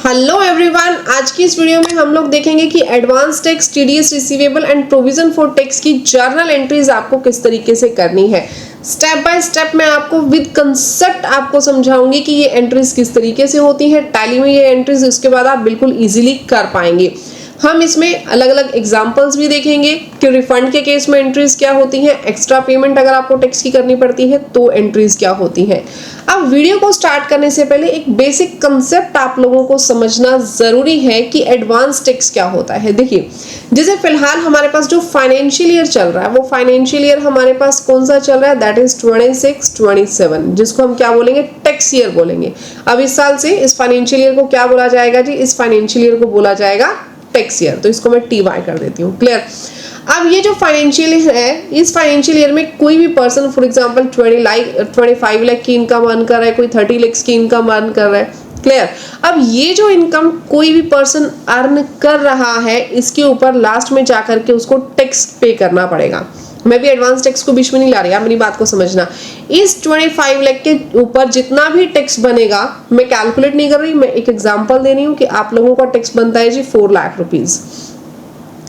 Hello everyone, आज की इस वीडियो में हम लोग देखेंगे कि advance tax, TDS receivable and provision for tax की जर्नल एंट्रीज आपको किस तरीके से करनी है। स्टेप बाय स्टेप मैं आपको विद कंसेप्ट आपको समझाऊंगी कि ये एंट्रीज किस तरीके से होती हैं। टैली में ये एंट्रीज उसके बाद आप बिल्कुल इजीली कर पाएंगे। हम इसमें अलग अलग एग्जांपल्स भी देखेंगे कि रिफंड के केस में एंट्रीज क्या होती हैं, एक्स्ट्रा पेमेंट अगर आपको टैक्स की करनी पड़ती है तो एंट्रीज क्या होती हैं। अब वीडियो को स्टार्ट करने से पहले एक बेसिक कंसेप्ट आप लोगों को समझना जरूरी है कि एडवांस टैक्स क्या होता है। देखिए, जैसे फिलहाल हमारे पास जो फाइनेंशियल ईयर चल रहा है वो फाइनेंशियल ईयर हमारे पास कौन सा चल रहा है, दैट इज 26-27, जिसको हम क्या बोलेंगे, टैक्स ईयर बोलेंगे। अब इस साल से इस फाइनेंशियल ईयर को क्या बोला जाएगा जी, इस फाइनेंशियल ईयर को बोला जाएगा टैक्स ईयर। तो इसको मैं TY कर देती हूँ, क्लियर। अब ये जो फाइनेंशियल ईयर है, इस फाइनेंशियल ईयर में कोई भी पर्सन फॉर एग्जांपल 25 लाख की इनकम अर्न कर रहा है, कोई 30 लाख की इनकम अर्न कर रहा है, क्लियर। अब ये जो इनकम कोई भी पर्सन अर्न कर रहा है, इसके ऊपर लास्ट में जाकर के उसको टैक्स पे करना पड़ेगा। मैं भी एडवांस टैक्स को बीच में नहीं ला रही, आप मेरी बात को समझना। इस 25 लाख के ऊपर जितना भी टैक्स बनेगा, मैं कैलकुलेट नहीं कर रही, मैं एक एग्जांपल दे रही हूँ कि आप लोगों का टैक्स बनता है जी 4 लाख रुपीज,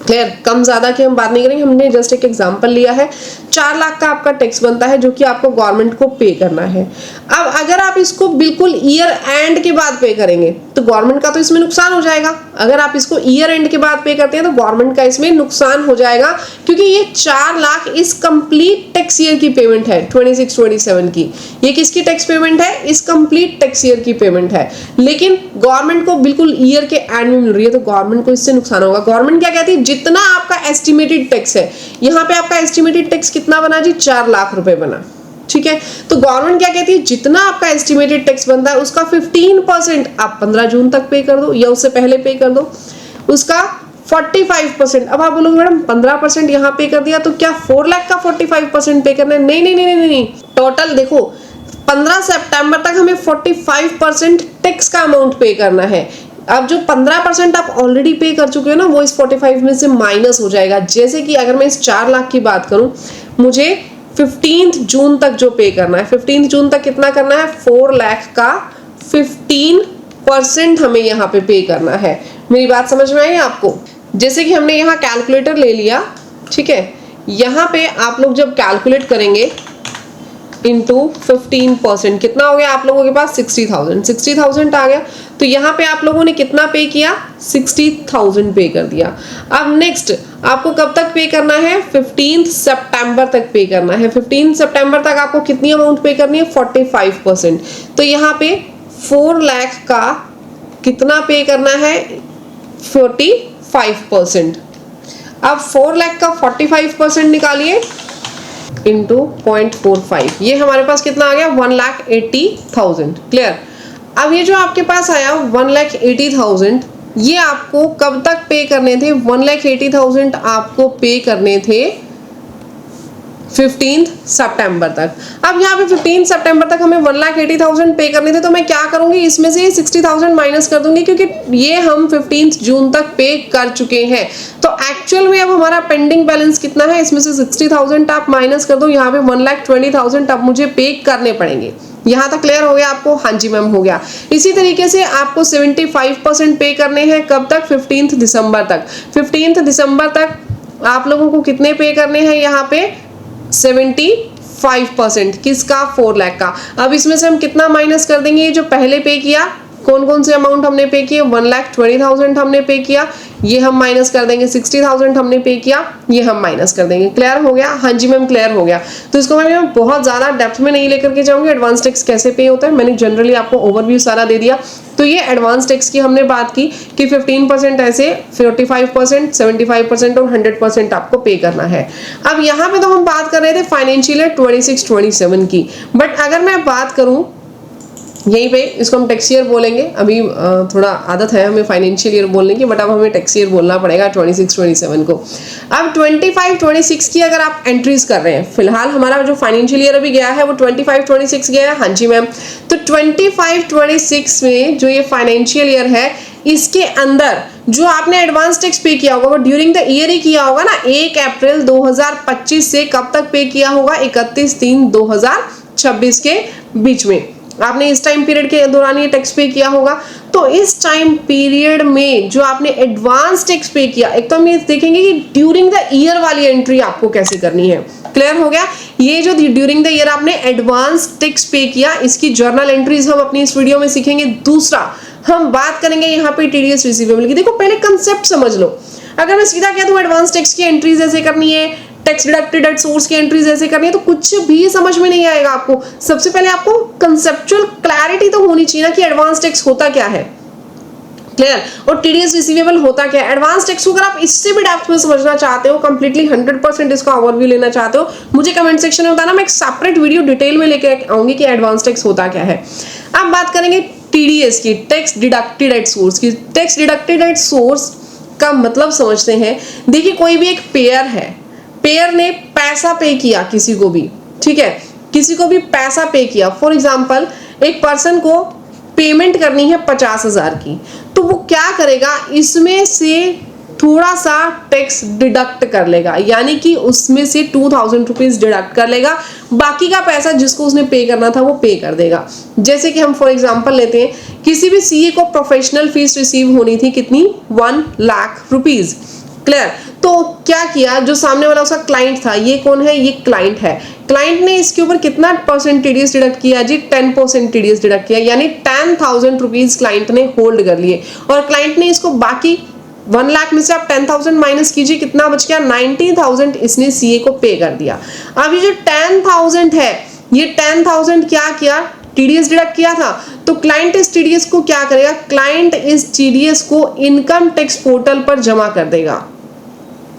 क्लियर। कम ज्यादा की हम बात नहीं करेंगे, हमने जस्ट एक एग्जांपल लिया है। 4 लाख का आपका टैक्स बनता है जो कि आपको गवर्नमेंट को पे करना है। अब अगर आप इसको बिल्कुल ईयर एंड के बाद पे करेंगे तो गवर्नमेंट का तो इसमें नुकसान हो जाएगा। अगर आप इसको ईयर एंड के बाद पे करते हैं तो गवर्नमेंट का इसमें नुकसान हो जाएगा, क्योंकि ये 4 लाख इस कंप्लीट टैक्स ईयर की पेमेंट है 26-27 की। ये किसकी टैक्स पेमेंट है, इस कंप्लीट टैक्स ईयर की पेमेंट है, लेकिन गवर्नमेंट को बिल्कुल ईयर के एंड में मिल रही है, तो गवर्नमेंट को इससे नुकसान होगा। गवर्नमेंट क्या कहती है, जितना आपका एस्टिमेटेड टैक्स है, यहाँ पे आपका एस्टिमेटेड टैक्स कितना बना जी, 4 लाख रुपए बना, ठीक है। तो गवर्नमेंट क्या कहती है, जितना आपका एस्टिमेटेड टैक्स बनता है उसका 15% आप 15 जून तक पे कर दो या उससे पहले पे कर दो, उसका 45%। अब आप बोलोगे मैडम 15% यहाँ पे कर दिया तो क्या 4 लाख का 45% पे करना है? नहीं नहीं नहीं नहीं नहीं, टोटल देखो 15 सितंबर तक हमें 45% टैक्स का अमाउंट पे करना है। अब जो 15% आप ऑलरेडी पे कर चुके हो ना, वो इस 45 में से माइनस हो जाएगा। जैसे कि अगर मैं इस 4 लाख की बात करूं, मुझे 15 जून तक जो पे करना है, 15 जून तक कितना करना है, 4 लाख का 15% हमें यहाँ पे करना है। मेरी बात समझ में आई आपको? जैसे कि हमने यहाँ कैलकुलेटर ले लिया, ठीक है। यहाँ पे आप लोग जब कैलकुलेट करेंगे इंटू 15%, कितना हो गया आप लोगों के पास, 60,000 आ गया। तो यहाँ पे आप लोगों ने कितना पे किया, 60,000 पे कर दिया। अब नेक्स्ट आपको कब तक पे करना है, 15 सितंबर तक पे करना है। 15 सितंबर तक आपको कितनी अमाउंट पे करनी है, 45%। तो यहाँ पे 4 लाख का कितना पे करना है, 45%। अब 4 लाख का 45% निकालिए इंटू 0.45, ये हमारे पास कितना आ गया, 1,80,000, क्लियर। अब ये जो आपके पास आया 1,80,000, ये आपको कब तक पे करने थे, 1,80,000 आपको पे करने थे 15 सितंबर तक। अब यहाँ पे 15 सितंबर तक हमें 1,80,000 पे करने थे, तो मैं क्या करूंगी, इसमें से 60,000 माइनस कर दूंगी, क्योंकि ये हम 15 जून तक पे कर चुके हैं। तो एक्चुअल में अब हमारा पेंडिंग बैलेंस कितना है, इसमें से 60,000 आप माइनस कर दो, यहाँ पे 1,20,000 अब मुझे पे करने पड़ेंगे। यहाँ तक क्लियर हो गया आपको? हाँ जी मैम, हो गया। इसी तरीके से आपको 75% पे करने हैं, कब तक, 15 दिसंबर तक। 15 दिसंबर तक आप लोगों को कितने पे करने हैं, यहाँ पे 75%, किसका, 4 लाख का। अब इसमें से हम कितना माइनस कर देंगे, ये जो पहले पे किया, कौन कौन से अमाउंट हमने पे किए, 1,20,000 हमने पे किया, ये हम माइनस कर देंगे, 60,000 हमने पे किया, ये हम माइनस कर देंगे। क्लियर हो गया? हाँ जी मैम, क्लियर हो गया। तो इसको मैं बहुत ज्यादा डेप्थ में नहीं लेकर के जाऊंगी, एडवांस टैक्स कैसे पे होता है, मैंने जनरली आपको ओवरव्यू सारा दे दिया। तो ये एडवांस टैक्स की हमने बात की कि 15% ऐसे, 45%, 75% और 100% आपको पे करना है। अब यहाँ पे तो हम बात कर रहे थे फाइनेंशियल ईयर 26-27 की, बट अगर मैं बात करूं यहीं पे, इसको हम टैक्स ईयर बोलेंगे। अभी थोड़ा आदत है हमें फाइनेंशियल ईयर बोलने की, बट अब हमें टैक्स ईयर बोलना पड़ेगा 26-27 को। अब 25-26 की अगर आप एंट्रीज कर रहे हैं, फिलहाल हमारा जो फाइनेंशियल ईयर अभी गया है वो 25-26 गया है, हाँ जी मैम। तो 25-26 में जो ये फाइनेंशियल ईयर है, इसके अंदर जो आपने एडवांस टैक्स पे किया होगा वो ड्यूरिंग द ईयर ही किया होगा ना, 1 अप्रैल 2025 से कब तक पे किया होगा, 31/3/2026 के बीच में। आपने इस टाइम पीरियड के दौरान ये टैक्स पे किया होगा। तो इस टाइम पीरियड में जो आपने एडवांस टैक्स पे किया, एक तो हम ये देखेंगे कि ड्यूरिंग द ईयर वाली एंट्री आपको कैसे करनी है। क्लियर हो गया? ये जो ड्यूरिंग द ईयर आपने एडवांस टैक्स पे किया, इसकी जर्नल एंट्रीज हम अपनी इस वीडियो में सीखेंगे। दूसरा हम बात करेंगे यहाँ पे टीडीएस रिसीवेबल की। देखो पहले कंसेप्ट समझ लो। अगर मैं सीधा कह दूं एडवांस टैक्स की एंट्रीज ऐसे करनी है, टैक्स डिडक्टेड एट सोर्स की एंट्रीज ऐसे करनी है, तो कुछ भी समझ में नहीं आएगा आपको। सबसे पहले आपको कंसेप्चुअल क्लैरिटी तो होनी चाहिए ना कि एडवांस टैक्स होता क्या है। क्लियर? और टीडीएस रिसीवेबल होता क्या है। एडवांस टैक्स को अगर आप इससे भी डेप्थ में समझना चाहते हो, कंप्लीटली 100% इसका ओवरव्यू लेना चाहते हो, मुझे कमेंट सेक्शन में बताना, मैं एक सेपरेट वीडियो डिटेल में लेके आऊंगी कि एडवांस टैक्स होता क्या है। अब बात करेंगे टीडीएस की, टैक्स डिडक्टेड एट सोर्स की। टैक्स डिडक्टेड एट सोर्स का मतलब समझते हैं। देखिए कोई भी एक पेयर है, पेयर ने पैसा पे किया किसी को भी, ठीक है, किसी को भी पैसा पे किया। फॉर एग्जाम्पल एक पर्सन को पेमेंट करनी है 50,000 की, तो वो क्या करेगा, इसमें से थोड़ा सा टैक्स डिडक्ट कर लेगा, यानी कि उसमें से 2000 रुपीज डिडक्ट कर लेगा, बाकी का पैसा जिसको उसने पे करना था वो पे कर देगा। जैसे कि हम फॉर एग्जांपल लेते हैं, किसी भी सीए को प्रोफेशनल फीस रिसीव होनी थी, कितनी, 1 लाख रुपीज। क्लियर? तो क्या किया, जो सामने वाला उसका क्लाइंट था, ये कौन है, ये क्लाइंट है, क्लाइंट ने इसके ऊपर कितना परसेंट टीडीएस डिडक्ट किया जी, 10% टीडीएस डिडक्ट किया, यानी 10,000 रुपीज क्लाइंट ने होल्ड कर लिए, और क्लाइंट ने इसको बाकी 1 लाख में से आप 10,000 माइनस कीजिए, कितना बच गया, 90,000 इसने सीए को पे कर दिया। अब ये जो 10,000 है, ये 10,000 क्या किया, टीडीएस डिडक्ट किया था, तो क्लाइंट इस टीडीएस को क्या करेगा, क्लाइंट इस टीडीएस को इनकम टैक्स पोर्टल पर जमा कर देगा।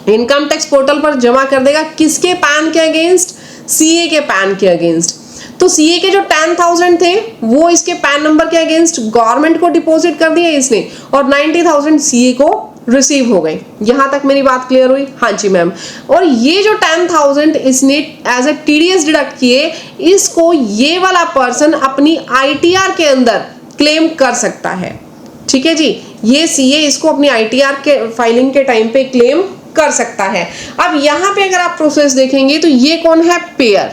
इनकम टैक्स पोर्टल पर जमा कर देगा, किसके पैन के अगेंस्ट, सीए के पैन के अगेंस्ट। तो सीए के जो 10,000 थे वो इसके पैन नंबर के अगेंस्ट गवर्नमेंट को डिपॉजिट कर दिया इसने, और 90,000 सीए को रिसीव हो गए। यहां तक मेरी बात क्लियर हुई? हाँ जी मैम। और ये जो 10,000 इसने एज ए टीडीएस डिडक्ट किए, इसको ये वाला पर्सन अपनी आईटीआर के अंदर क्लेम कर सकता है। ठीक है जी, ये सीए इसको अपनी आईटीआर के फाइलिंग के टाइम पे क्लेम कर सकता है। अब यहां पे अगर आप प्रोसेस देखेंगे तो ये कौन है, पेयर।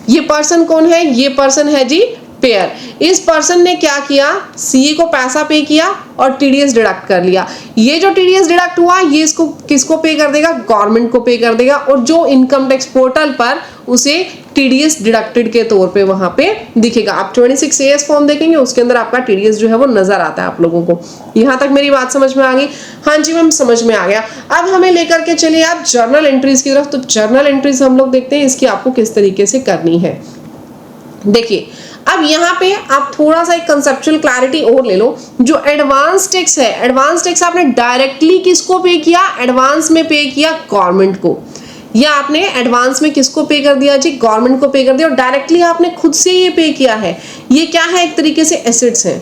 ये पर्सन कौन है, ये पर्सन है जी पेयर। इस पर्सन ने क्या किया, सीए को पैसा पे किया और टीडीएस डिडक्ट कर लिया। ये जो टीडीएस डिडक्ट हुआ, ये इसको किसको पे कर देगा, गवर्नमेंट को पे कर देगा, और जो इनकम टैक्स पोर्टल पर उसे टीडीएस डिडक्टेड के तौर पे वहां पे दिखेगा। आप 26AS फॉर्म देखेंगे, उसके अंदर आपका टीडीएस जो है वो नजर आता है आप लोगों को। यहां तक मेरी बात समझ में आ गई? हाँ जी मैम, समझ में आ गया। अब हमें लेकर के चलिए आप जर्नल एंट्रीज की तरफ। तो जर्नल एंट्रीज हम लोग देखते हैं इसकी आपको किस तरीके से करनी है। देखिए अब यहाँ पे आप थोड़ा सा एक कंसेप्चुअल क्लैरिटी और ले लो। जो एडवांस टैक्स है, एडवांस टैक्स आपने डायरेक्टली किसको पे किया, एडवांस में पे किया गवर्नमेंट को, या आपने एडवांस में किसको पे कर दिया जी, गवर्नमेंट को पे कर दिया, और डायरेक्टली आपने खुद से ये पे किया है। ये क्या है, एक तरीके से एसेट्स हैं।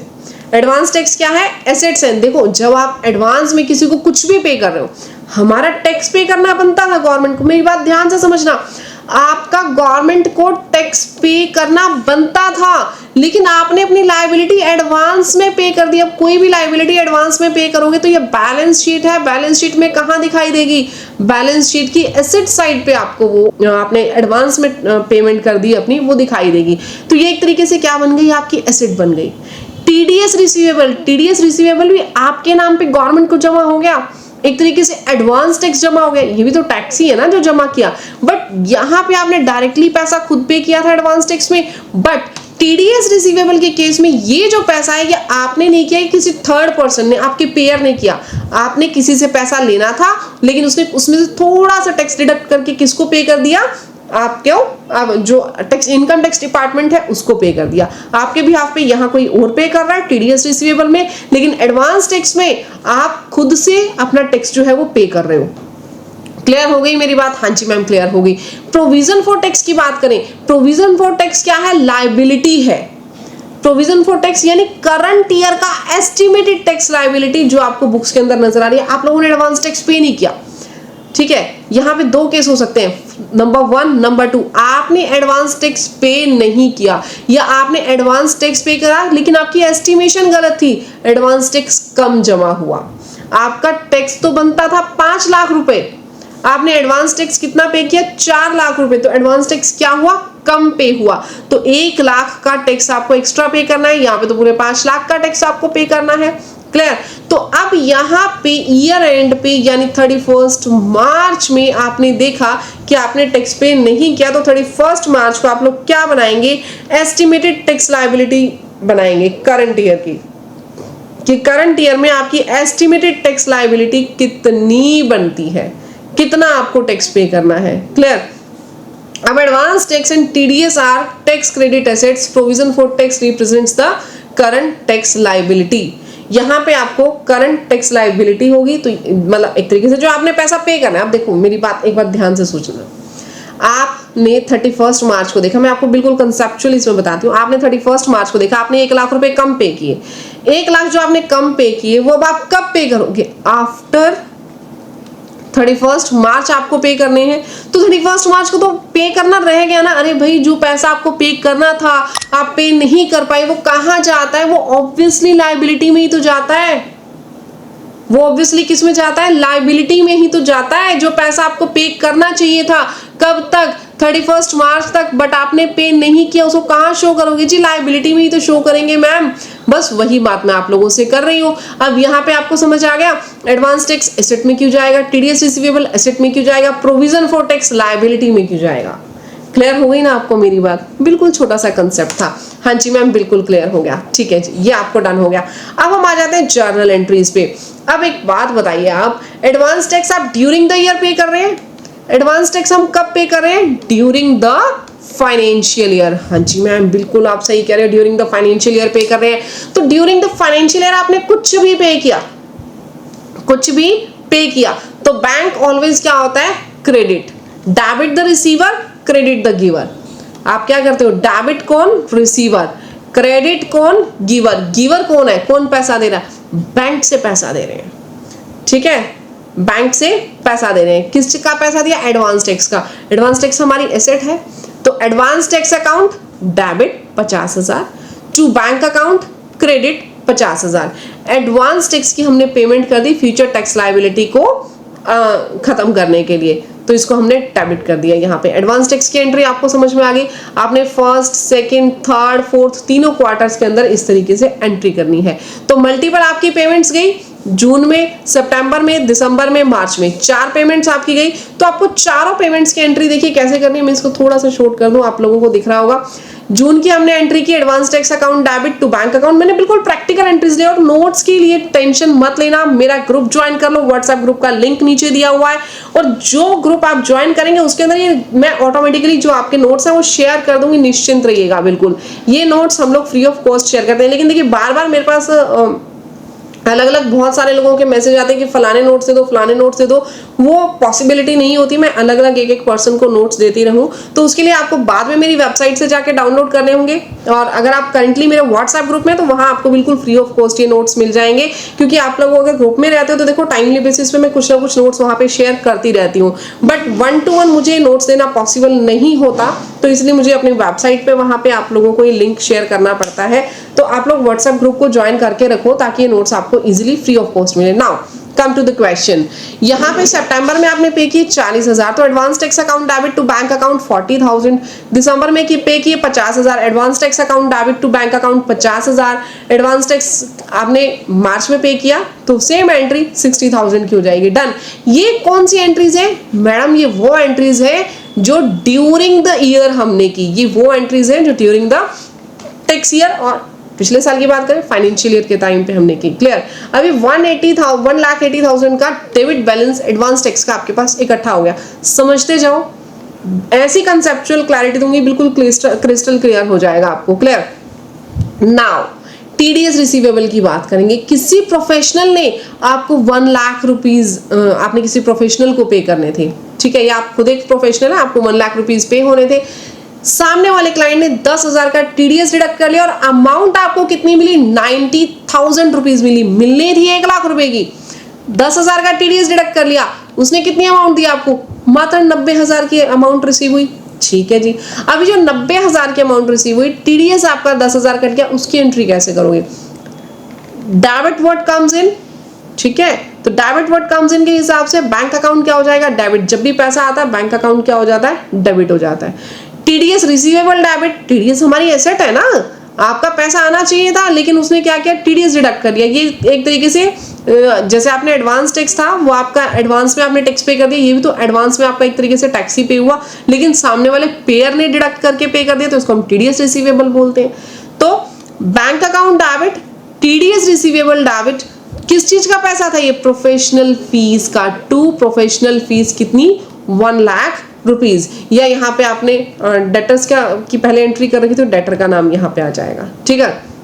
एडवांस टैक्स क्या है, एसेट्स हैं। देखो जब आप एडवांस में किसी को कुछ भी पे कर रहे हो, हमारा टैक्स पे करना बनता था गवर्नमेंट को। मेरी बात ध्यान से समझना, आपका गवर्नमेंट को टैक्स पे करना बनता था, लेकिन आपने अपनी लायबिलिटी एडवांस में पे कर दी। अब कोई भी लायबिलिटी एडवांस में पे करोगे तो ये बैलेंस शीट है, बैलेंस शीट में कहां दिखाई देगी, बैलेंस शीट की एसेट साइड पे आपको वो आपने एडवांस में पेमेंट कर दी अपनी, वो दिखाई देगी। तो ये एक तरीके से क्या बन गई, आपकी एसेट बन गई। टीडीएस रिसीवेबल, टीडीएस रिसीवेबल भी आपके नाम पे गवर्नमेंट को जमा हो गया, एक तरीके से एडवांस टैक्स जमा हो गया। ये भी तो टैक्स ही है ना जो जमा किया, बट यहां पे आपने डायरेक्टली पैसा खुद पे किया था एडवांस टैक्स में। बट टीडीएस रिसीवेबल के केस में ये जो पैसा है ये आपने नहीं किया, किसी थर्ड पर्सन ने, आपके पेयर ने किया। आपने किसी से पैसा लेना था, लेकिन उसने उसमें से थोड़ा सा टैक्स डिडक्ट करके किसको पे कर दिया, आपके जो टैक्स इनकम टैक्स डिपार्टमेंट है उसको पे कर दिया। आपके भी हाथ पे यहाँ कोई और पे कर रहा है टीडीएस रिसीवेबल में, लेकिन एडवांस टैक्स में आप खुद से अपना टैक्स जो है वो पे कर रहे हो। क्लियर हो गई मेरी बात? हाँ जी मैम, क्लियर हो गई। प्रोविजन फॉर टैक्स की बात करें, प्रोविजन फॉर टैक्स क्या है, लायबिलिटी है। प्रोविजन फॉर टैक्स यानी करंट ईयर का एस्टिमेटेड टैक्स लायबिलिटी जो आपको बुक्स के अंदर नजर आ रही है। आप लोगों ने एडवांस टैक्स पे नहीं किया, ठीक है। यहाँ पे दो केस हो सकते हैं, नंबर 1, नंबर 2, आपने एडवांस टैक्स पे नहीं किया, या आपने एडवांस टैक्स पे करा लेकिन आपकी एस्टिमेशन गलत थी, एडवांस टैक्स कम जमा हुआ। आपका टैक्स तो बनता था 5 लाख रुपए, आपने एडवांस टैक्स कितना पे किया, 4 लाख रुपए, तो एडवांस टैक्स क्या हुआ, कम पे हुआ तो 1 लाख का टैक्स आपको एक्स्ट्रा पे करना है, यहाँ पे तो पूरे 5 लाख का टैक्स आपको पे करना है। क्लियर? तो अब यहाँ पे ईयर एंड पे यानी 31 मार्च में आपने देखा कि आपने टैक्स पे नहीं किया, तो 31 मार्च को आप लोग क्या बनाएंगे, एस्टिमेटेड टैक्स लायबिलिटी बनाएंगे करंट ईयर की, कि करंट ईयर में आपकी एस्टिमेटेड टैक्स लायबिलिटी कितनी बनती है, कितना आपको टैक्स पे करना है। क्लियर? अब advance tax and TDS are tax credit assets, provision for tax represents the current tax liability. यहाँ पे आपको करंट टैक्स लायबिलिटी होगी, तो मतलब एक तरीके से जो आपने पैसा पे करना है। आप देखो मेरी बात एक बार ध्यान से सोचना, आपने 31 मार्च को देखा, मैं आपको बिल्कुल कंसेप्चुअली इसमें बताती हूँ। आपने 31 मार्च को देखा, आपने 1 लाख रुपए कम पे किए। 1 लाख जो आपने कम पे किए वो अब आप कब पे करोगे, आफ्टर 31 मार्च आपको पे करने हैं। तो 31 मार्च को तो पे करना रह गया ना। अरे भाई जो पैसा आपको पे करना था आप पे नहीं कर पाए, वो कहाँ जाता है, वो ऑब्वियसली लायबिलिटी में ही तो जाता है। वो ऑब्वियसली किस में जाता है, लायबिलिटी में ही तो जाता है। जो पैसा आपको पे करना चाहिए था कब तक, 31 मार्च तक, बट आपने पे नहीं किया, उसको कहाँ शो करोगे जी, लायबिलिटी में ही तो शो करेंगे मैम। बस वही बात मैं आप लोगों से कर रही हूँ। अब यहाँ पे आपको समझ आ गया एडवांस टैक्स एसेट में क्यों जाएगा, टीडीएस रिसीवेबल एसेट में क्यों जाएगा, प्रोविजन फॉर टैक्स लायबिलिटी में क्यों जाएगा। क्लियर हो गई ना आपको मेरी बात, बिल्कुल छोटा सा कंसेप्ट था। हाँ जी मैम बिल्कुल क्लियर हो गया, ठीक है जी, ये आपको डन हो गया। अब हम आ जाते हैं जर्नल एंट्रीज पे। अब एक बात बताइए, आप एडवांस टैक्स आप ड्यूरिंग द ईयर पे कर रहे हैं, एडवांस टैक्स हम कब पे कर रहे हैं, ड्यूरिंग द फाइनेंशियल ईयर। हाँ जी मैम बिल्कुल आप सही कह रहे हो, ड्यूरिंग द फाइनेंशियल ईयर पे कर रहे हैं। तो ड्यूरिंग द फाइनेंशियल ईयर आपने कुछ भी पे किया, कुछ भी पे किया, तो बैंक ऑलवेज क्या होता है, credit, debit the receiver, credit the giver. आप क्या करते हो, डेबिट कौन, रिसीवर, क्रेडिट कौन, गिवर। गिवर कौन है, कौन पैसा दे रहा है, बैंक से पैसा दे रहे हैं। ठीक है, बैंक से पैसा दे रहे हैं। किस का पैसा दिया, एडवांस टैक्स का। एडवांस टैक्स हमारी एसेट है, तो advance tax account debit 50,000 to bank account credit 50,000। Advance tax की हमने पेमेंट कर दी फ्यूचर टैक्स लायबिलिटी को खत्म करने के लिए, तो इसको हमने डेबिट कर दिया। यहाँ पे एडवांस टैक्स की एंट्री आपको समझ में आ गई। आपने फर्स्ट, सेकंड, थर्ड, फोर्थ तीनों क्वार्टर्स के अंदर इस तरीके से एंट्री करनी है। तो मल्टीपल आपकी पेमेंट्स गई, जून में, सितंबर में, दिसंबर में, मार्च में 4 पेमेंट्स आपकी गई। तो आपको चारों पेमेंट्स की एंट्री देखिए कैसे करनी है। मैं इसको थोड़ा सा शॉर्ट कर दूं, आप लोगों को दिख रहा होगा। जून की हमने एंट्री की advance tax account debit to bank account. मैंने बिल्कुल प्रैक्टिकल एंट्रीज ली, और नोट्स के लिए टेंशन मत लेना, मेरा ग्रुप ज्वाइन कर लो। व्हाट्सएप ग्रुप का लिंक नीचे दिया हुआ है, और जो ग्रुप आप ज्वाइन करेंगे उसके अंदर ये मैं ऑटोमेटिकली जो आपके नोट्स हैं वो शेयर कर दूंगी, निश्चिंत रहिएगा। बिल्कुल ये नोट्स हम लोग फ्री ऑफ कॉस्ट शेयर करते हैं। लेकिन देखिए बार बार मेरे पास अलग अलग बहुत सारे लोगों के मैसेज आते हैं कि फलाने नोट्स दे दो, फलाने नोट्स दे दो। वो पॉसिबिलिटी नहीं होती मैं अलग अलग एक एक पर्सन को नोट्स देती रहूं। तो उसके लिए आपको बाद में मेरी वेबसाइट से जाके डाउनलोड करने होंगे, और अगर आप करंटली मेरे व्हाट्सएप ग्रुप में, तो वहां आपको बिल्कुल फ्री ऑफ कॉस्ट ये नोट्स मिल जाएंगे। क्योंकि आप लोग अगर ग्रुप में रहते हो तो देखो टाइमली बेसिस पे मैं कुछ ना कुछ नोट्स वहां पे शेयर करती रहती हूँ, बट 1-to-1 मुझे नोट्स देना पॉसिबल नहीं होता, तो इसलिए मुझे अपनी वेबसाइट पे वहां पे आप लोगों को ये लिंक शेयर करना पड़ता है। तो आप लोग व्हाट्सएप ग्रुप को ज्वाइन करके रखो ताकि ये नोट्स आपको इजीली फ्री ऑफ कॉस्ट मिले। Now come to the question. यहाँ पे सितंबर में आपने पे किए 40,000, तो advance tax account debit to bank account 40,000। दिसंबर में पे किए 50,000, advance tax account debit to bank account 50,000। Advance tax आपने मार्च में पे किया, तो सेम एंट्री 60,000 की हो जाएगी। डन। ये कौन सी एंट्रीज है मैडम, ये वो एंट्रीज है जो ड्यूरिंग द ईयर हमने की। ये वो एंट्रीज है जो ड्यूरिंग द टैक्स ईयर और पिछले साल की बात करें फाइनेंशियल ईयर के टाइम पे हमने की। क्लियर। अभी 1,80,000 का डेबिट बैलेंस एडवांस टैक्स का आपके पास इकट्ठा हो गया। समझते जाओ, ऐसी कंसेप्चुअल क्लैरिटी दूंगी, बिल्कुल क्रिस्टल क्लियर हो जाएगा आपको। क्लियर। नाउ टीडीएस रिसीवेबल की बात करेंगे। किसी प्रोफेशनल ने आपको 1 लाख रुपीज आपने किसी प्रोफेशनल को पे करने थे, ठीक है, या आप खुद एक प्रोफेशनल है, आपको 1 लाख रुपीज पे होने थे। सामने वाले क्लाइंट ने 10,000 का टीडीएस डिडक्ट कर लिया, और अमाउंट आपको कितनी मिली, 90,000 रुपीज मिली। मिलनी थी 1 लाख रुपए की, 10,000 का टीडीएस डिडक्ट कर लिया, उसने कितनी अमाउंट दी आपको, मात्र 90,000 की अमाउंट रिसीव हुई। ठीक है जी। अभी जो 90,000 की अमाउंट रिसीव हुई, टीडीएस आपका 10,000 कट गया, उसकी एंट्री कैसे करोगे, डेबिट व्हाट कम्स इन। ठीक है, तो डेबिट व्हाट कम्स इन के हिसाब से बैंक अकाउंट क्या हो जाएगा, डेबिट। जब भी पैसा आता है बैंक अकाउंट क्या हो जाता है, डेबिट हो जाता है। टीडीएस रिसीवेबल डेबिट, टीडीएस हमारी एसेट है ना, आपका पैसा आना चाहिए था, लेकिन उसने क्या किया, टीडीएस डिडक्ट कर लिया। ये एक तरीके से जैसे आपने एडवांस टैक्स था, वो आपका एडवांस में आपने टैक्स पे कर दिया, ये भी तो एडवांस में आपका एक तरीके से टैक्स ही पे हुआ, लेकिन सामने वाले पेयर ने डिडक्ट करके पे कर दिया, तो इसको हम टीडीएस रिसीवेबल बोलते हैं। तो bank account debit, TDS receivable debit, किस चीज का पैसा था ये, प्रोफेशनल फीस का। टू प्रोफेशनल फीस कितनी, 1 लाख रुपीज। या यहाँ पे आपने डेटर्स की पहले एंट्री कर रखी थी, तो डेटर का नाम यहाँ पे आ जाएगा, ठीक है।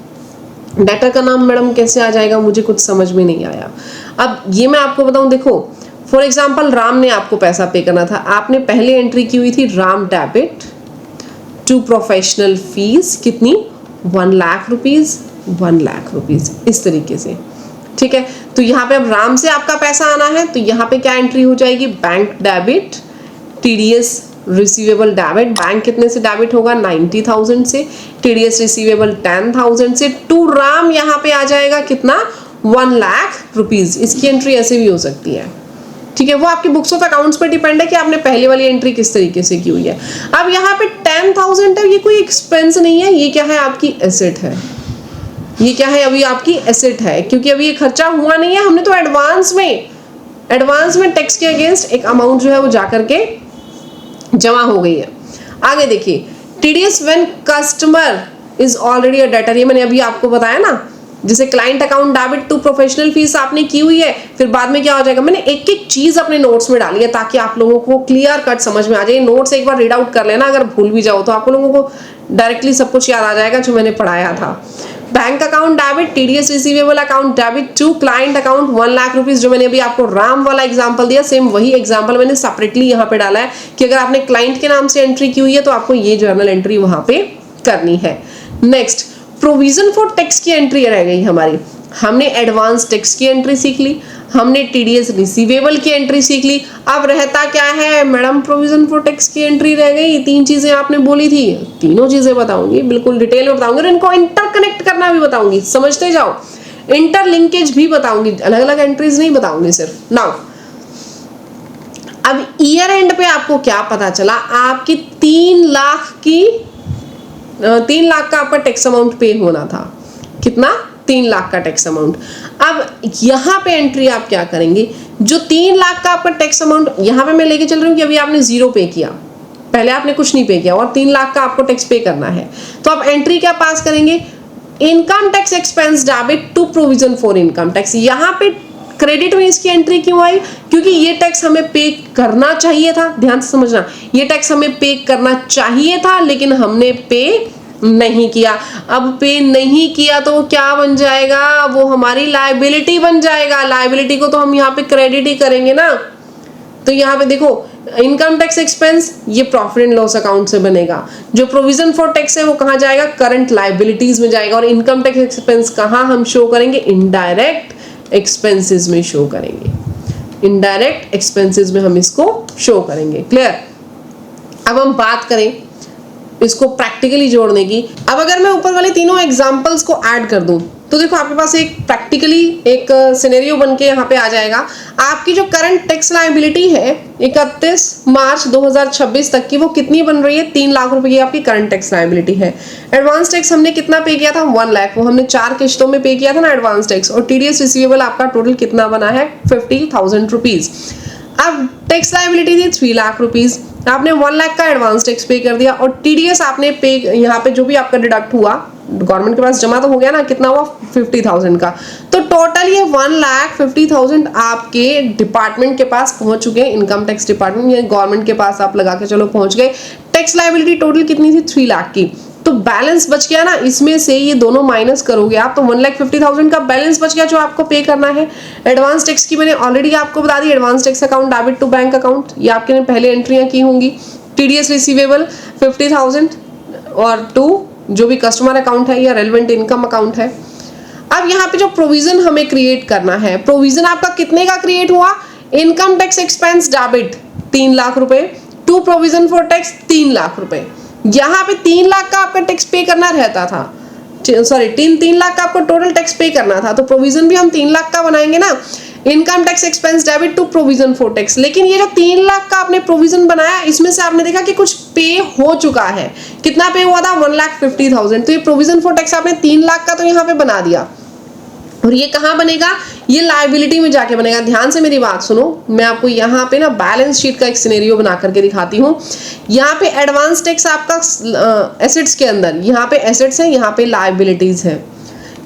डेटर का नाम मैडम कैसे आ जाएगा, मुझे कुछ समझ में नहीं आया। अब ये मैं आपको बताऊं, देखो फॉर एग्जांपल राम ने आपको पैसा पे करना था, आपने पहले एंट्री की हुई थी Ram debit to professional fees कितनी, 1 लाख रुपीज, 1 लाख रुपीज, इस तरीके से, ठीक है। तो यहाँ पे अब राम से आपका पैसा आना है, तो यहाँ पे क्या एंट्री हो जाएगी, bank debit TDS receivable debit. Bank कितने से डेबिट होगा, 90,000 से, टीडीएस रिसीवेबल 10,000 से, टू राम यहाँ पे आ जाएगा कितना, 1 लाख रुपीज। इसकी एंट्री ऐसे भी हो सकती है, ठीक है। वो आपकी बुक्स ऑफ अकाउंट्स पर डिपेंड है कि आपने पहले वाली एंट्री किस तरीके से की हुई है। अब यहाँ पे 10,000 है, ये कोई एक्सपेंस नहीं है, ये क्या है, आपकी एसेट है। ये क्या है, अभी आपकी एसेट है, क्योंकि अभी ये खर्चा हुआ नहीं है, हमने तो एडवांस में टैक्स के अगेंस्ट एक अमाउंट जो है वो जाकर के जमा हो गई है। आगे देखिए, TDS when customer is already a debtor, ये मैंने अभी आपको बताया ना, जैसे client account debit to professional fees आपने की हुई है, फिर बाद में क्या हो जाएगा, मैंने एक एक चीज अपने नोट्स में डाली है ताकि आप लोगों को क्लियर कट समझ में आ जाए। नोट्स एक बार रीड आउट कर लेना, अगर भूल भी जाओ तो आप लोगों को डायरेक्टली सब कुछ याद आ जाएगा जो मैंने पढ़ाया था। Bank account debit, TDS receivable account debit to client account 1 lakh rupees, जो मैंने अभी आपको राम वाला एग्जांपल दिया, सेम वही एग्जांपल मैंने सेपरेटली यहाँ पे डाला है कि अगर आपने क्लाइंट के नाम से एंट्री की हुई है तो आपको ये जर्नल एंट्री वहां पे करनी है। नेक्स्ट, प्रोविजन फॉर टैक्स की एंट्री रह गई हमारी। हमने एडवांस टैक्स की एंट्री सीख ली, हमने टीडीएस रिसीवेबल की एंट्री सीख ली, अब रहता क्या है मैडम, प्रोविजन फॉर टैक्स की एंट्री रह गई। 3 चीजें आपने बोली थी, तीनों चीजें बताऊंगी, बिल्कुल डिटेल में बताऊंगी, और इनको इंटरकनेक्ट करना भी बताऊंगी, समझते जाओ, इंटरलिंकेज भी बताऊंगी, अलग अलग एंट्रीज नहीं बताऊंगी सिर्फ। नाउ अब ईयर एंड पे आपको क्या पता चला, आपकी 3 लाख का आपका टैक्स अमाउंट पे होना था। कितना, 3 लाख का टैक्स अमाउंट। अब यहाँ पे एंट्री आप क्या करेंगे, जो 3 लाख का आपका टैक्स अमाउंट, यहाँ पे मैं लेके चल रही हूँ कि अभी आपने 0 पे किया, पहले आपने कुछ नहीं पे किया और 3 लाख का आपको टैक्स पे करना है, तो आप एंट्री क्या पास करेंगे, income tax expense debit to provision for income tax. यहाँ पे क्रेडिट में इसकी एंट्री क्यों आई, क्योंकि ये टैक्स हमें पे करना चाहिए था, ध्यान से समझना, ये टैक्स हमें पे करना चाहिए था लेकिन हमने पे नहीं किया। अब पे नहीं किया तो क्या बन जाएगा, वो हमारी लायबिलिटी बन जाएगा। लायबिलिटी को तो हम यहाँ पे क्रेडिट ही करेंगे ना। तो यहाँ पे देखो, इनकम टैक्स एक्सपेंस ये प्रॉफिट एंड लॉस अकाउंट से बनेगा, जो प्रोविजन फॉर टैक्स है वो कहाँ जाएगा, करंट लायबिलिटीज में जाएगा, और इनकम टैक्स एक्सपेंस कहाँ हम शो करेंगे, इनडायरेक्ट एक्सपेंसेस में शो करेंगे, इनडायरेक्ट एक्सपेंसेस में हम इसको शो करेंगे। क्लियर। अब हम बात करें इसको प्रैक्टिकली जोड़ने की। अब अगर मैं ऊपर वाले तीनों एग्जांपल्स को ऐड कर दूं तो देखो आपके पास एक प्रैक्टिकली एक सिनेरियो बन के यहाँ पे आ जाएगा। आपकी जो करंट टैक्स लायबिलिटी है 31 मार्च 2026 तक की, वो कितनी बन रही है, 3 लाख रुपए की आपकी करंट टैक्स लायबिलिटी है। एडवांस टैक्स हमने कितना पे किया था, 1 लाख, वो हमने 4 किश्तों में पे किया था ना एडवांस टैक्स। और टीडीएस रिसीवेबल आपका टोटल कितना बना है, 50,000 रुपीज। अब टैक्स लायबिलिटी थी 3 लाख रुपीज, आपने 1 लाख का एडवांस टैक्स पे कर दिया, और टीडीएस आपने पे, यहाँ पे जो भी आपका डिडक्ट हुआ गवर्नमेंट के पास जमा तो हो गया ना, कितना हुआ 50,000 का। तो टोटल ये 1,50,000 आपके डिपार्टमेंट के पास पहुंच चुके हैं, इनकम टैक्स डिपार्टमेंट या गवर्नमेंट के पास आप लगा के चलो पहुंच गए। टैक्स लायबिलिटी टोटल कितनी थी, 3 लाख की। तो बैलेंस बच गया ना, इसमें से ये दोनों माइनस करोगे आप तो 1,50,000 का बैलेंस बच गया जो आपको पे करना है। एडवांस टैक्स की मैंने ऑलरेडी आपको बता दी, advance tax account debit to bank account, ये आपके पहले एंट्रियां की होंगी। टीडीएस रिसीवेबल 50,000 और टू जो भी कस्टमर अकाउंट है या रेलेवेंट इनकम अकाउंट है। अब यहाँ पे जो प्रोविजन हमें क्रिएट करना है, प्रोविजन आपका कितने का क्रिएट हुआ, income tax expense debit 3 lakh रुपए to provision for tax 3 lakh रुपए। यहाँ पे 3 लाख का आपका टैक्स पे करना रहता था, सॉरी 3 लाख का आपको टोटल टैक्स पे करना था, तो प्रोविजन भी हम 3 लाख का बनाएंगे ना, income tax expense debit to provision for tax. लेकिन ये जो 3 लाख का आपने प्रोविजन बनाया, इसमें से आपने देखा कि कुछ पे हो चुका है। कितना पे हुआ था? 1,50,000। तो ये प्रोविजन फॉर टैक्स आपने 3 लाख का तो यहाँ पे बना दिया, और ये कहाँ बनेगा? ये लायबिलिटी में जाके बनेगा। ध्यान से मेरी बात सुनो, मैं आपको यहाँ पे ना बैलेंस शीट का एक सिनेरियो बना करके दिखाती हूँ। यहाँ पे एडवांस टैक्स आपका एसेट्स के अंदर, यहाँ पे एसेट्स है, यहाँ पे लायबिलिटीज है।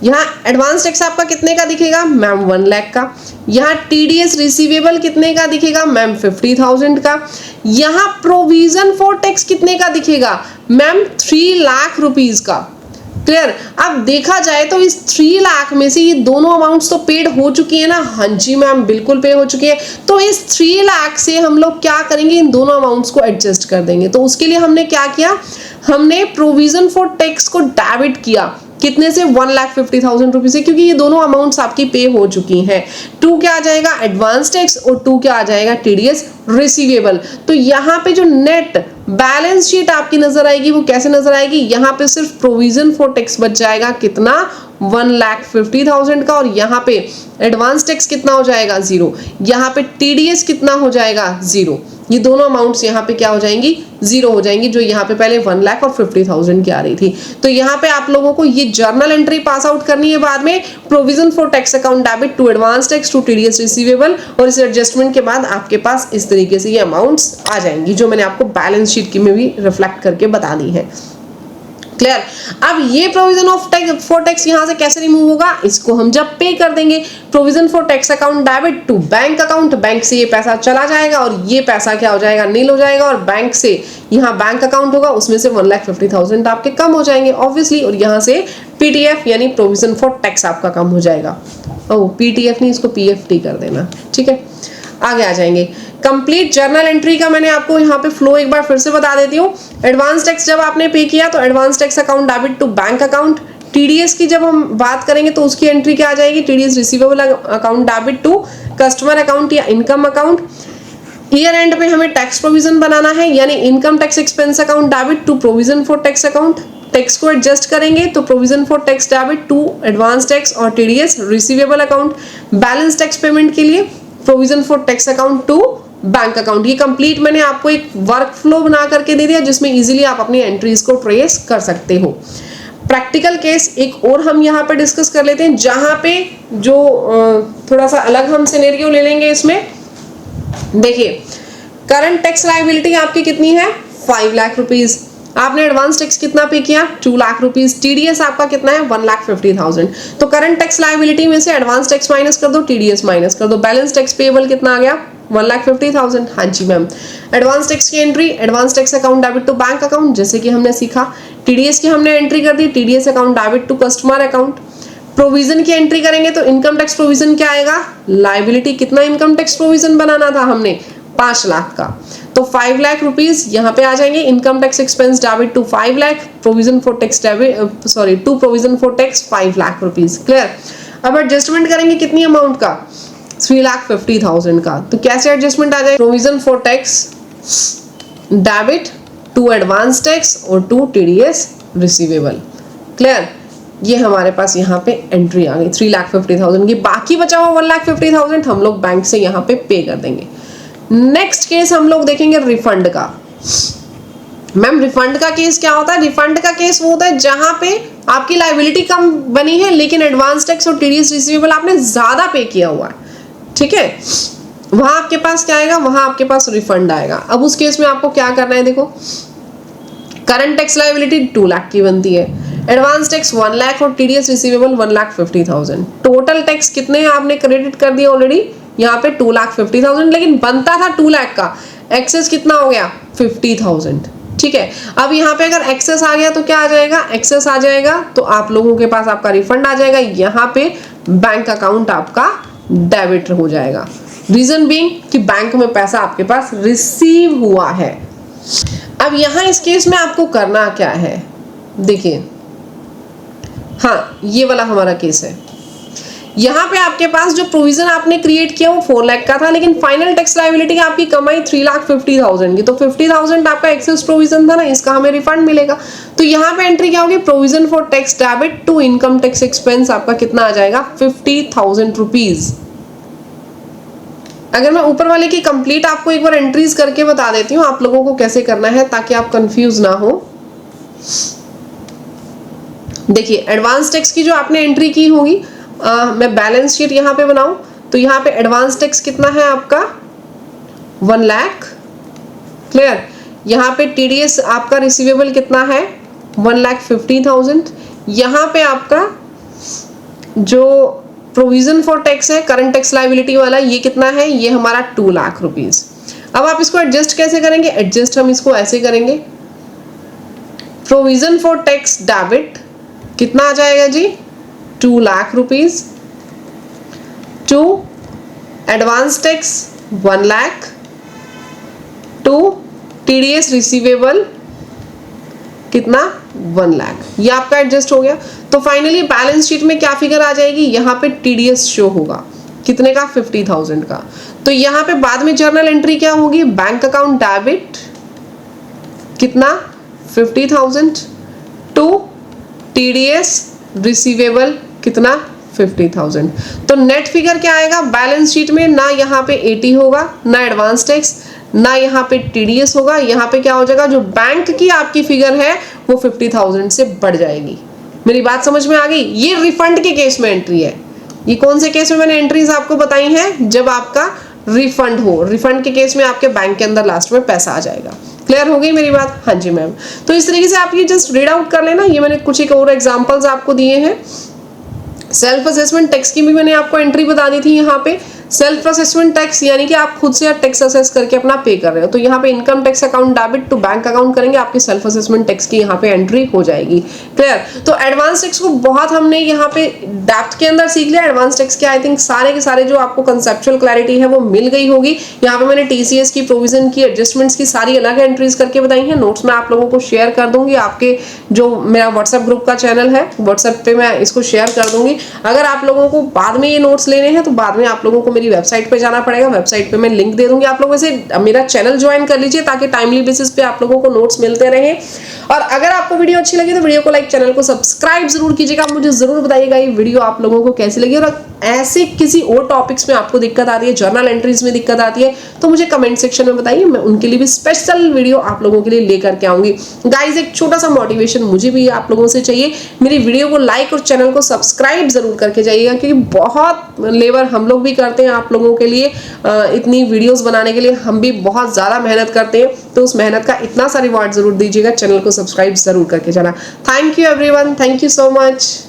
यहाँ एडवांस टैक्स आपका कितने का दिखेगा? मैम 1 लाख का। यहाँ टीडीएस रिसीवेबल कितने का दिखेगा? मैम 50,000 का। यहाँ प्रोविजन फॉर टैक्स कितने का दिखेगा? मैम 3 लाख रुपीज का। क्लियर? अब देखा जाए तो इस 3 लाख में से ये दोनों अमाउंट्स तो पेड हो चुकी है ना? हाँ जी मैम, बिल्कुल पे हो चुकी है। तो इस 3 लाख से हम लोग क्या करेंगे? इन दोनों अमाउंट्स को एडजस्ट कर देंगे। तो उसके लिए हमने क्या किया? हमने प्रोविजन फॉर टैक्स को डेबिट किया। कितने से? 1,50,000 रुपीज से, क्योंकि ये दोनों अमाउंट्स आपकी पे हो चुकी हैं। 2 क्या आ जाएगा? एडवांस टैक्स, और 2 क्या आ जाएगा? TDS receivable. तो यहाँ पे जो नेट बैलेंस शीट आपकी नजर आएगी वो कैसे नजर आएगी? यहाँ पे सिर्फ प्रोविजन फॉर टैक्स बच जाएगा। कितना? 1,50,000 का। और यहाँ पे एडवांस टैक्स कितना हो जाएगा? 0। यहाँ पे टीडीएस कितना हो जाएगा? 0। ये दोनों अमाउंट्स यहाँ पे क्या हो जाएंगी? 0 हो जाएंगी, जो यहाँ पे पहले 1 लाख और 50,000 की आ रही थी। तो यहाँ पे आप लोगों को ये जर्नल एंट्री पास आउट करनी है बाद में। Provision for tax account debit to advance tax to TDS receivable, और इस एडजस्टमेंट के बाद आपके पास इस तरीके से ये अमाउंट्स आ जाएंगी, जो मैंने आपको बैलेंस शीट की में भी रिफ्लेक्ट करके बता दी है। क्लियर? अब ये provision of tax for tax यहाँ से कैसे रिमूव होगा? इसको हम जब पे कर देंगे, provision for tax account debit to bank account, bank से ये पैसा चला जाएगा और ये पैसा क्या हो जाएगा? नील हो जाएगा, और बैंक से यहाँ बैंक अकाउंट होगा, उसमें से 1,50,000 आपके कम हो जाएंगे ऑब्वियसली, और यहाँ से पीटीएफ यानी प्रोविजन फॉर टैक्स आपका कम हो जाएगा। ओह, पीटीएफ नहीं, इसको पीएफटी कर देना। ठीक है, आगे आ जाएंगे। कंप्लीट जर्नल एंट्री का मैंने आपको यहाँ पे फ्लो एक बार फिर से बता देती हूँ। एडवांस टैक्स जब आपने पे किया तो advance tax account debit to bank account. TDS की जब हम बात करेंगे तो उसकी एंट्री क्या आ जाएगी? TDS receivable account debit to customer account या इनकम अकाउंट। ईयर एंड पे हमें टैक्स प्रोविजन बनाना है, यानी income tax expense account debit to provision for tax account. Tax को एडजस्ट करेंगे तो provision for tax debit to advance tax और TDS receivable account. Balance tax payment के लिए provision for tax account to bank account. ये complete मैंने आपको एक वर्क फ्लो बना करके दे दिया, जिसमें इजीली आप अपनी एंट्रीज को ट्रेस कर सकते हो। प्रैक्टिकल केस एक और हम यहाँ पे डिस्कस कर लेते हैं, जहां पे जो थोड़ा सा अलग हम सिनेरियो ले लेंगे। इसमें देखिए, करंट टैक्स लायबिलिटी आपकी कितनी है? 5 लाख रुपीज। आपने एडवांस टैक्स कितना पे किया? 2 लाख रुपीज। टीडीएस आपका कितना है? 1,50,000। तो करंट टैक्स लायबिलिटी में से एडवांस टैक्स माइनस कर दो, टीडीएस माइनस कर दो। बैलेंस टैक्स पेएबल कितना आ गया? 1,50,000। हाँ जी मैम। एडवांस टैक्स की entry, advance tax account debit to bank account, जैसे कि हमने सीखा। टीडीएस की हमने एंट्री कर दी, TDS account debit to customer account. Provision की एंट्री करेंगे तो इनकम टैक्स प्रोविजन क्या आएगा? लायबिलिटी। कितना इनकम टैक्स प्रोविजन बनाना था हमने? 5 लाख का। तो 5 लाख रुपीज यहाँ पे आ जाएंगे। Income tax expense debit to 5 lakh, provision for tax debit to provision for tax 5 lakh rupees. Clear? अब एडजस्टमेंट करेंगे कितनी अमाउंट का? 3,50,000 का। तो कैसे एडजस्टमेंट आ जाएगा? Provision for tax debit to advance tax और टू टीडीएस रिसीवेबल। क्लियर? ये हमारे पास यहाँ पे एंट्री आ गई 3,50,000 की। बाकी बचा हुआ 1,50,000 हम लोग बैंक से यहाँ पे पे कर देंगे। नेक्स्ट केस हम लोग देखेंगे रिफंड का। मैम रिफंड का केस क्या होता है? रिफंड का केस वो होता है जहां पे आपकी लायबिलिटी कम बनी है, लेकिन एडवांस टैक्स और टीडीएस रिसीवेबल आपने ज्यादा पे किया हुआ है। ठीक है, वहां आपके पास क्या आएगा? वहां आपके पास रिफंड आएगा। अब उस केस में आपको क्या करना है? देखो, करंट टैक्स लायबिलिटी 2 लाख की बनती है, एडवांस टैक्स 1 लाख और टीडीएस रिसीवेबल 1,50,000। टोटल टैक्स कितने आपने क्रेडिट कर दिया ऑलरेडी? यहाँ पे 2,50,000, लेकिन बनता था 2 लाख का। एक्सेस कितना हो गया? 50,000। ठीक है, अब यहाँ पे अगर एक्सेस आ गया तो क्या आ जाएगा? एक्सेस आ जाएगा तो आप लोगों के पास आपका रिफंड आ जाएगा। यहाँ पे बैंक अकाउंट आपका डेबिट हो जाएगा। रीजन बीइंग कि बैंक में पैसा आपके पास रिसीव हुआ है। अब यहाँ इस केस में आपको करना क्या है? देखिए, हाँ ये वाला हमारा केस है। यहाँ पे आपके पास जो प्रोविजन आपने क्रिएट किया वो 4 लाख का था, लेकिन फाइनल टैक्स लायबिलिटी आपकी कमाई 3,50,000 की। तो 50,000 आपका एक्सेस प्रोविजन था ना, इसका हमें रिफंड मिलेगा। तो यहाँ पे एंट्री क्या होगी? Provision for tax debit to income tax expense आपका कितना आ जाएगा? 50,000 रुपीज। अगर मैं ऊपर वाले की कंप्लीट आपको एक बार एंट्रीज करके बता देती हूँ आप लोगों को कैसे करना है ताकि आप कंफ्यूज ना हो। देखिए एडवांस टैक्स की जो आपने एंट्री की होगी, मैं बैलेंस शीट यहाँ पे बनाऊं तो यहाँ पे एडवांस टैक्स कितना है आपका 1 लाख, क्लियर। यहाँ पे टीडीएस आपका रिसीवेबल कितना है 1,50,000। यहाँ पे आपका जो प्रोविजन फॉर टैक्स है करंट टैक्स लाइबिलिटी वाला ये कितना है, ये हमारा 2 लाख रुपीज। अब आप इसको एडजस्ट कैसे करेंगे, एडजस्ट हम इसको ऐसे करेंगे, प्रोविजन फॉर टैक्स डेबिट कितना आ जाएगा जी 2 lakh rupees, to advance tax 1 lakh, to TDS receivable कितना 1 लाख, ये आपका एडजस्ट हो गया। तो फाइनली बैलेंस शीट में क्या फिगर आ जाएगी, यहाँ पे टीडीएस शो होगा कितने का 50,000 का। तो यहाँ पे बाद में जर्नल एंट्री क्या होगी, बैंक अकाउंट डेबिट कितना 50,000 टू टीडीएस रिसीवेबल कितना 50,000। तो नेट फिगर क्या आएगा बैलेंस शीट में, ना यहाँ पे 80 होगा, ना एडवांस टैक्स, ना यहाँ पे टीडीएस होगा। यहाँ पे क्या हो जाएगा, जो बैंक की आपकी फिगर है वो 50,000 से बढ़ जाएगी। मेरी बात समझ में आ गई। ये रिफंड के केस में एंट्री है। ये कौन से केस में मैंने एंट्रीज आपको बताई हैं, जब आपका रिफंड हो, रिफंड के केस में आपके बैंक के अंदर लास्ट में पैसा आ जाएगा। क्लियर हो गई मेरी बात, हाँ जी मैम। तो इस तरीके से आप ये जस्ट रीड आउट कर लेना। ये मैंने कुछ एक और एग्जांपल्स आपको दिए हैं। सेल्फ असेसमेंट टैक्स की भी मैंने आपको एंट्री बता दी थी। यहाँ पे सेल्फ असेसमेंट टैक्स यानी कि आप खुद से टैक्स असेस करके अपना पे कर रहे हो, तो यहाँ पे income tax account debit to bank account करेंगे, आपकी सेल्फ असेसमेंट टैक्स की यहाँ पे एंट्री हो जाएगी। क्लियर। तो एडवांस टैक्स को बहुत हमने यहाँ पे डेप्थ के अंदर सीख लिया। एडवांस टैक्स के आई थिंक सारे के सारे जो आपको कंसेप्चुअल क्लैरिटी है वो मिल गई होगी। यहाँ पे मैंने टीसीएस की, प्रोविजन की, एडजस्टमेंट्स की सारी अलग एंट्रीज करके बताई हैं। नोट्स में आप लोगों को शेयर कर दूंगी, आपके जो मेरा व्हाट्सएप ग्रुप का चैनल है व्हाट्सएप पे मैं इसको शेयर कर दूंगी। अगर आप लोगों को बाद में ये नोट्स लेने हैं तो बाद में आप लोगों को मेरी वेबसाइट पे जाना पड़ेगा। वेबसाइट पे मैं लिंक दे दूंगी, आप लोग वैसे मेरा चैनल ज्वाइन कर लीजिए ताकि टाइमली बेसिस पे आप लोगों को नोट्स मिलते रहे। और अगर आपको वीडियो अच्छी लगी तो वीडियो को लाइक, चैनल को सब्सक्राइब जरूर कीजिएगा। मुझे जरूर बताइएगा ये वीडियो आप लोगों को कैसी लगी, और ऐसे किसी और टॉपिक्स में आपको दिक्कत आती है, जर्नल एंट्रीज में दिक्कत आती है, तो मुझे कमेंट सेक्शन में बताइए, मैं उनके लिए भी स्पेशल वीडियो आप लोगों के लिए लेकर के आऊंगी। गाइज एक छोटा सा मोटिवेशन मुझे भी आप लोगों से चाहिए, मेरी वीडियो को लाइक और चैनल को सब्सक्राइब जरूर करके जाइएगा, क्योंकि बहुत लेबर हम लोग भी करते हैं आप लोगों के लिए। इतनी वीडियोस बनाने के लिए हम भी बहुत ज्यादा मेहनत करते हैं, तो उस मेहनत का इतना सा रिवॉर्ड जरूर दीजिएगा। चैनल को सब्सक्राइब जरूर करके जाना। Thank you everyone, thank you so much.